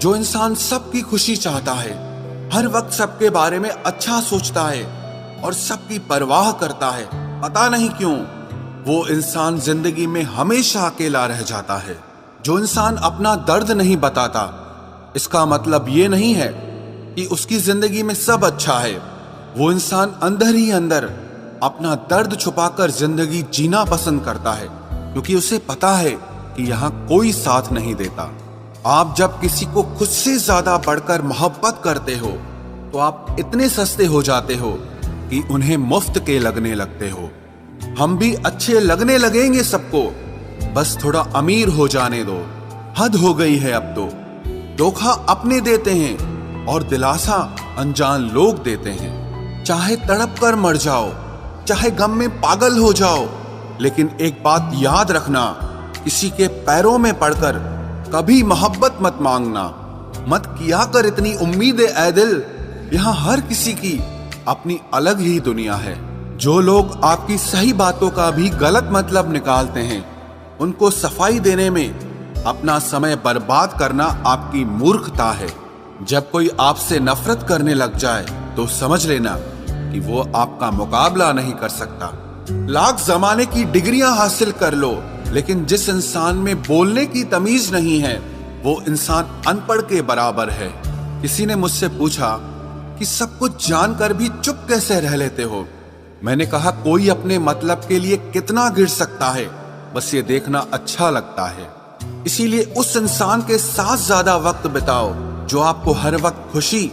जो इंसान सबकी खुशी चाहता है, हर वक्त सबके बारे में अच्छा सोचता है और सबकी परवाह करता है, पता नहीं क्यों वो इंसान जिंदगी में हमेशा अकेला रह जाता है। जो इंसान अपना दर्द नहीं बताता, इसका मतलब ये नहीं है कि उसकी जिंदगी में सब अच्छा है। वो इंसान अंदर ही अंदर अपना दर्द छुपाकर जिंदगी जीना पसंद करता है, क्योंकि उसे पता है कि यहाँ कोई साथ नहीं देता। आप जब किसी को खुद से ज्यादा बढ़कर मोहब्बत करते हो तो आप इतने सस्ते हो जाते हो कि उन्हें मुफ्त के लगने लगते हो। हम भी अच्छे लगने लगेंगे सबको, बस थोड़ा अमीर हो जाने दो। हद हो गई है अब तो। धोखा अपने देते हैं और दिलासा अनजान लोग देते हैं। चाहे तड़प कर मर जाओ, चाहे गम में पागल हो जाओ, लेकिन एक बात याद रखना, किसी के पैरों में पड़कर कभी मोहब्बत मत मांगना। मत किया कर इतनी उम्मीदें ऐ दिल, यहाँ हर किसी की अपनी अलग ही दुनिया है। जो लोग आपकी सही बातों का भी गलत मतलब निकालते हैं, उनको सफाई देने में अपना समय बर्बाद करना आपकी मूर्खता है। जब कोई आपसे नफरत करने लग जाए तो समझ लेना कि वो आपका मुकाबला नहीं कर सकता। लाख जमाने की डिग्रियां हासिल कर लो, लेकिन जिस इंसान में बोलने की तमीज नहीं है, वो इंसान अनपढ़ के बराबर है। किसी ने मुझसे पूछा कि सब कुछ जानकर भी चुप कैसे रह लेते हो। मैंने कहा, कोई अपने मतलब के लिए कितना गिर सकता है, बस ये देखना अच्छा लगता है। इसीलिए उस इंसान के साथ ज्यादा वक्त बिताओ जो आपको हर वक्त खुशी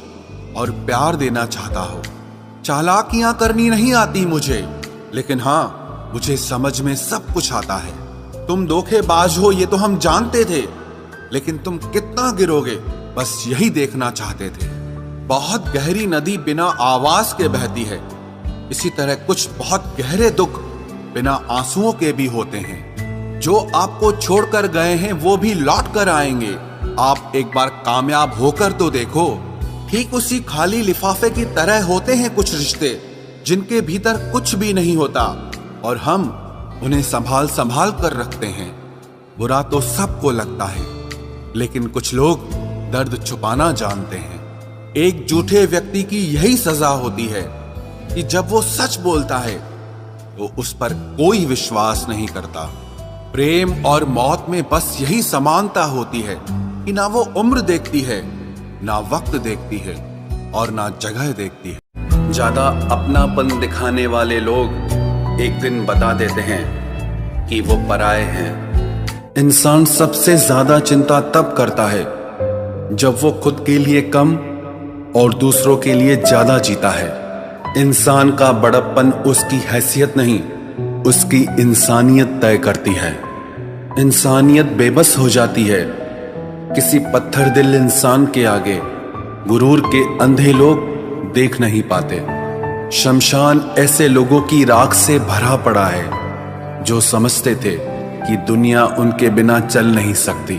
और प्यार देना चाहता हो। चालाकियां करनी नहीं आती मुझे, लेकिन हाँ, मुझे समझ में सब कुछ आता है। तुम धोखेबाज हो ये तो हम जानते थे, लेकिन तुम कितना गिरोगे बस यही देखना चाहते थे। बहुत गहरी नदी बिना आवाज के बहती है, इसी तरह कुछ बहुत गहरे दुख बिना आंसुओं के भी होते हैं। जो आपको छोड़कर गए हैं वो भी लौट कर आएंगे। आप एक बार कामयाब होकर तो देखो। ठीक उसी खाली लिफाफे की तरह होते हैं कुछ रिश्ते, जिनके भीतर कुछ भी नहीं होता और हम उन्हें संभाल संभाल कर रखते हैं। बुरा तो सबको लगता है, लेकिन कुछ लोग दर्द छुपाना जानते हैं। एक झूठे व्यक्ति की यही सजा होती है कि जब वो सच बोलता है तो उस पर कोई विश्वास नहीं करता। प्रेम और मौत में बस यही समानता होती है कि ना वो उम्र देखती है, ना वक्त देखती है और ना जगह देखती है। ज्यादा अपनापन दिखाने वाले लोग एक दिन बता देते हैं कि वो पराये हैं। इंसान सबसे ज्यादा चिंता तब करता है जब वो खुद के लिए कम और दूसरों के लिए ज्यादा जीता है। इंसान का बड़प्पन उसकी हैसियत नहीं, उसकी इंसानियत तय करती है। इंसानियत बेबस हो जाती है किसी पत्थर दिल इंसान के आगे। गुरूर के अंधे लोग देख नहीं पाते। शमशान ऐसे लोगों की राख से भरा पड़ा है जो समझते थे कि दुनिया उनके बिना चल नहीं सकती।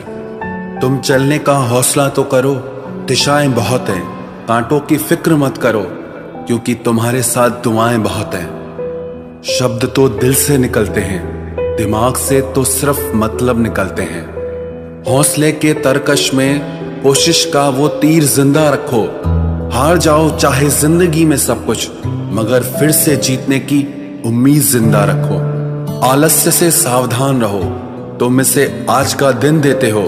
तुम चलने का हौसला तो करो, दिशाएं बहुत हैं। कांटों की फिक्र मत करो, क्योंकि तुम्हारे साथ दुआएं बहुत हैं। शब्द तो दिल से निकलते हैं, दिमाग से तो सिर्फ मतलब निकलते हैं। हौसले के तरकश में कोशिश का वो तीर जिंदा रखो। हार जाओ चाहे जिंदगी में सब कुछ, मगर फिर से जीतने की उम्मीद जिंदा रखो। आलस्य से सावधान रहो। तुम इसे आज का दिन देते हो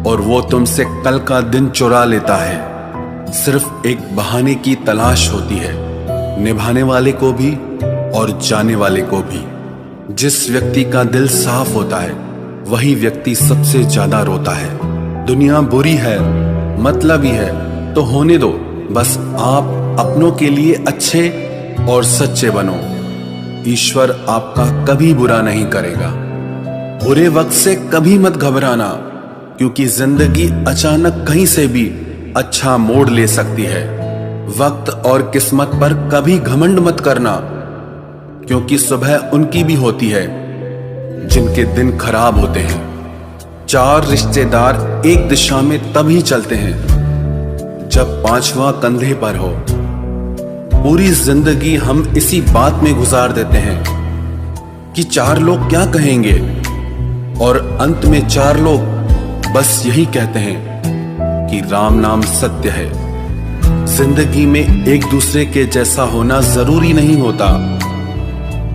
और वो तुमसे कल का दिन चुरा लेता है। सिर्फ एक बहाने की तलाश होती है, निभाने वाले को भी और जाने वाले को भी। जिस व्यक्ति का दिल साफ होता है वही व्यक्ति सबसे ज्यादा रोता है। दुनिया बुरी है, मतलब ही है तो होने दो। बस आप अपनों के लिए अच्छे और सच्चे बनो। ईश्वर आपका कभी बुरा नहीं करेगा। बुरे वक्त से कभी मत घबराना, क्योंकि जिंदगी अचानक कहीं से भी अच्छा मोड़ ले सकती है। वक्त और किस्मत पर कभी घमंड मत करना, क्योंकि सुबह उनकी भी होती है जिनके दिन खराब होते हैं। चार रिश्तेदार एक दिशा में तभी चलते हैं जब पांचवा कंधे पर हो। पूरी जिंदगी हम इसी बात में गुजार देते हैं कि चार लोग क्या कहेंगे, और अंत में चार लोग बस यही कहते हैं कि राम नाम सत्य है। जिंदगी में एक दूसरे के जैसा होना जरूरी नहीं होता,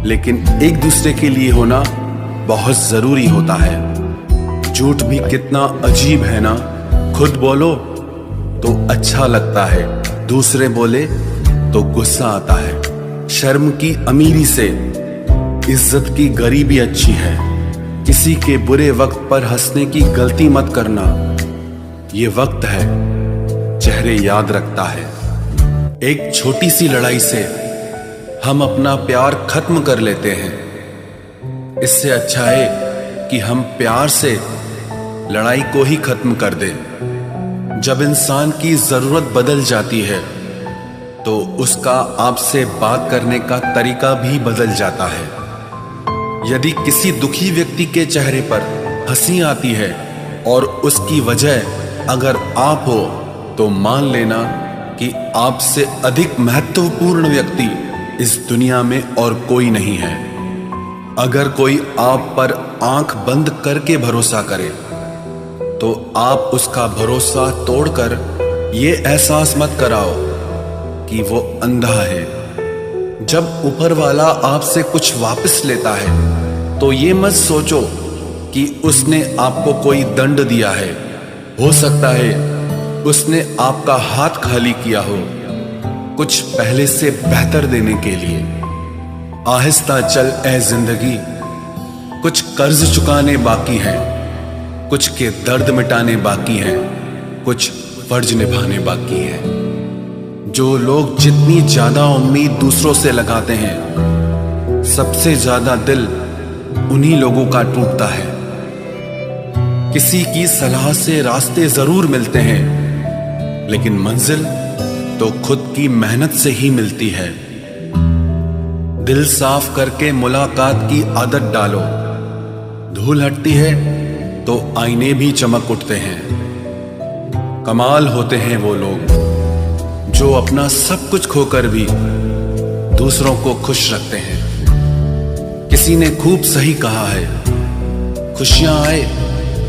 लेकिन एक दूसरे के लिए होना बहुत जरूरी होता है। झूठ भी कितना अजीब है ना, खुद बोलो तो अच्छा लगता है, दूसरे बोले तो गुस्सा आता है। शर्म की अमीरी से इज्जत की गरीबी अच्छी है। किसी के बुरे वक्त पर हंसने की गलती मत करना, ये वक्त है चेहरे याद रखता है। एक छोटी सी लड़ाई से हम अपना प्यार खत्म कर लेते हैं। इससे अच्छा है कि हम प्यार से लड़ाई को ही खत्म कर दें। जब इंसान की जरूरत बदल जाती है तो उसका आपसे बात करने का तरीका भी बदल जाता है। यदि किसी दुखी व्यक्ति के चेहरे पर हंसी आती है और उसकी वजह अगर आप हो, तो मान लेना कि आपसे अधिक महत्वपूर्ण व्यक्ति इस दुनिया में और कोई नहीं है। अगर कोई आप पर आंख बंद करके भरोसा करे, तो आप उसका भरोसा तोड़कर ये एहसास मत कराओ कि वो अंधा है। जब ऊपर वाला आपसे कुछ वापस लेता है, तो ये मत सोचो कि उसने आपको कोई दंड दिया है। हो सकता है उसने आपका हाथ खाली किया हो, कुछ पहले से बेहतर देने के लिए। आहिस्ता चल ए जिंदगी, कुछ कर्ज चुकाने बाकी हैं, कुछ के दर्द मिटाने बाकी हैं, कुछ फर्ज निभाने बाकी हैं। जो लोग जितनी ज्यादा उम्मीद दूसरों से लगाते हैं, सबसे ज्यादा दिल उन्हीं लोगों का टूटता है। किसी की सलाह से रास्ते जरूर मिलते हैं, लेकिन मंजिल तो खुद की मेहनत से ही मिलती है। दिल साफ करके मुलाकात की आदत डालो। धूल हटती है तो आईने भी चमक उठते हैं। कमाल होते हैं वो लोग जो अपना सब कुछ खोकर भी दूसरों को खुश रखते हैं। किसी ने खूब सही कहा है, खुशियां आए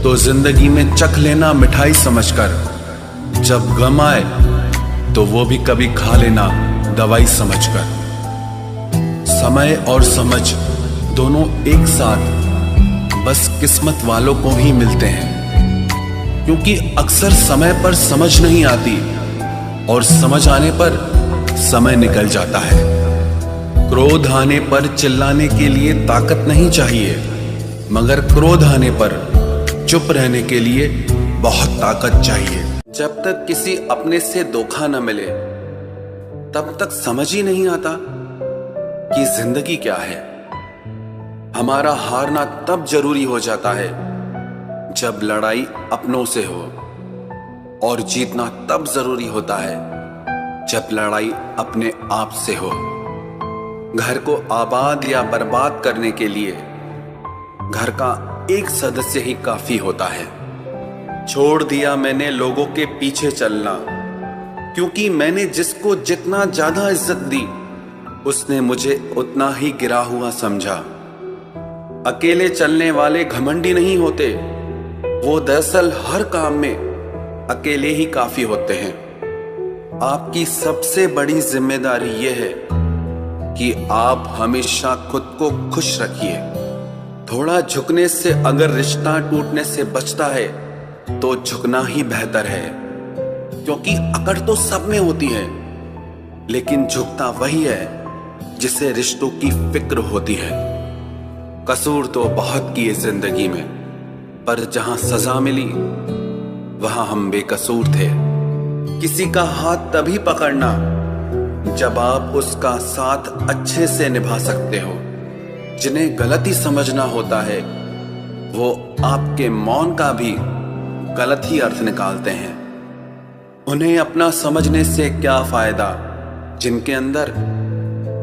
तो जिंदगी में चख लेना मिठाई समझकर, जब गम आए तो वो भी कभी खा लेना दवाई समझकर। समय और समझ दोनों एक साथ बस किस्मत वालों को ही मिलते हैं, क्योंकि अक्सर समय पर समझ नहीं आती और समझ आने पर समय निकल जाता है। क्रोध आने पर चिल्लाने के लिए ताकत नहीं चाहिए, मगर क्रोध आने पर चुप रहने के लिए बहुत ताकत चाहिए। जब तक किसी अपने से धोखा न मिले, तब तक समझ ही नहीं आता कि जिंदगी क्या है। हमारा हारना तब जरूरी हो जाता है जब लड़ाई अपनों से हो, और जीतना तब जरूरी होता है जब लड़ाई अपने आप से हो। घर को आबाद या बर्बाद करने के लिए घर का एक सदस्य ही काफी होता है। छोड़ दिया मैंने लोगों के पीछे चलना, क्योंकि मैंने जिसको जितना ज्यादा इज्जत दी, उसने मुझे उतना ही गिरा हुआ समझा। अकेले चलने वाले घमंडी नहीं होते, वो दरअसल हर काम में अकेले ही काफी होते हैं। आपकी सबसे बड़ी जिम्मेदारी यह है कि आप हमेशा खुद को खुश रखिए। थोड़ा झुकने से अगर रिश्ता टूटने से बचता है तो झुकना ही बेहतर है, क्योंकि अकड़ तो सब में होती है, लेकिन झुकता वही है जिसे रिश्तों की फिक्र होती है। कसूर तो बहुत किए जिंदगी में, पर जहां सजा मिली वहां हम बेकसूर थे। किसी का हाथ तभी पकड़ना जब आप उसका साथ अच्छे से निभा सकते हो। जिन्हें गलती समझना होता है, वो आपके मौन का भी गलत ही अर्थ निकालते हैं। उन्हें अपना समझने से क्या फायदा जिनके अंदर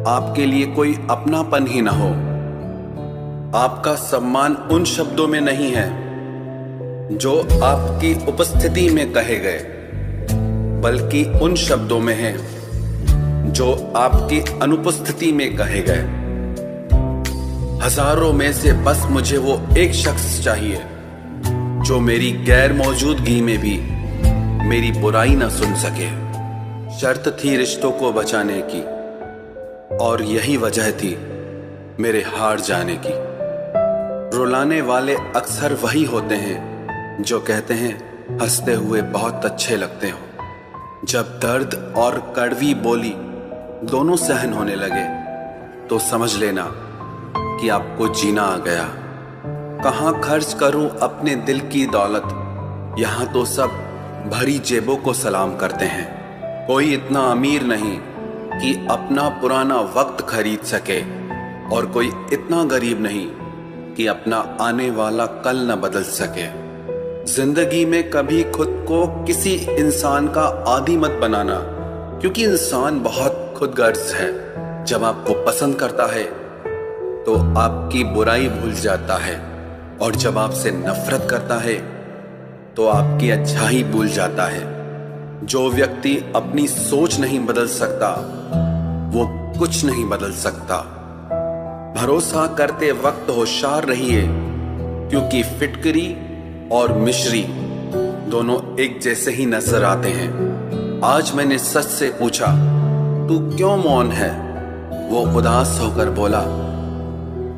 आपके लिए कोई अपनापन ही ना हो। आपका सम्मान उन शब्दों में नहीं है जो आपकी उपस्थिति में कहे गए, बल्कि उन शब्दों में है जो आपकी अनुपस्थिति में कहे गए। हजारों में से बस मुझे वो एक शख्स चाहिए जो मेरी गैर मौजूदगी में भी मेरी बुराई न सुन सके। शर्त थी रिश्तों को बचाने की, और यही वजह थी मेरे हार जाने की। रुलाने वाले अक्सर वही होते हैं जो कहते हैं हंसते हुए बहुत अच्छे लगते हो। जब दर्द और कड़वी बोली दोनों सहन होने लगे तो समझ लेना कि आपको जीना आ गया। कहाँ खर्च करूं अपने दिल की दौलत, यहाँ तो सब भरी जेबों को सलाम करते हैं। कोई इतना अमीर नहीं कि अपना पुराना वक्त खरीद सके, और कोई इतना गरीब नहीं कि अपना आने वाला कल न बदल सके। जिंदगी में कभी खुद को किसी इंसान का आदी मत बनाना, क्योंकि इंसान बहुत खुदगर्ज है। जब आपको पसंद करता है तो आपकी बुराई भूल जाता है, और जब आपसे नफरत करता है तो आपकी अच्छाई भूल जाता है। जो व्यक्ति अपनी सोच नहीं बदल सकता वो कुछ नहीं बदल सकता। भरोसा करते वक्त होशियार रहिए, क्योंकि फिटकरी और मिश्री दोनों एक जैसे ही नजर आते हैं। आज मैंने सच से पूछा, तू क्यों मौन है? वो उदास होकर बोला,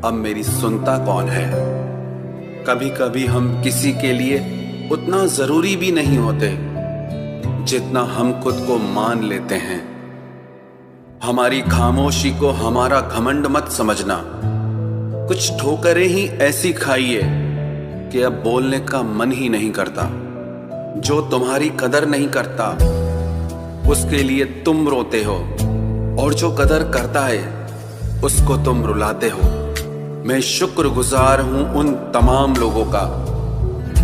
अब मेरी सुनता कौन है? कभी कभी हम किसी के लिए उतना जरूरी भी नहीं होते जितना हम खुद को मान लेते हैं। हमारी खामोशी को हमारा घमंड मत समझना। कुछ ठोकरें ही ऐसी खाइए कि अब बोलने का मन ही नहीं करता। जो तुम्हारी कदर नहीं करता उसके लिए तुम रोते हो, और जो कदर करता है उसको तुम रुलाते हो। मैं शुक्रगुजार हूं उन तमाम लोगों का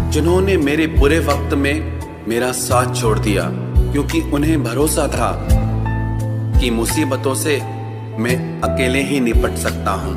जिन्होंने मेरे बुरे वक्त में मेरा साथ छोड़ दिया, क्योंकि उन्हें भरोसा था कि मुसीबतों से मैं अकेले ही निपट सकता हूं।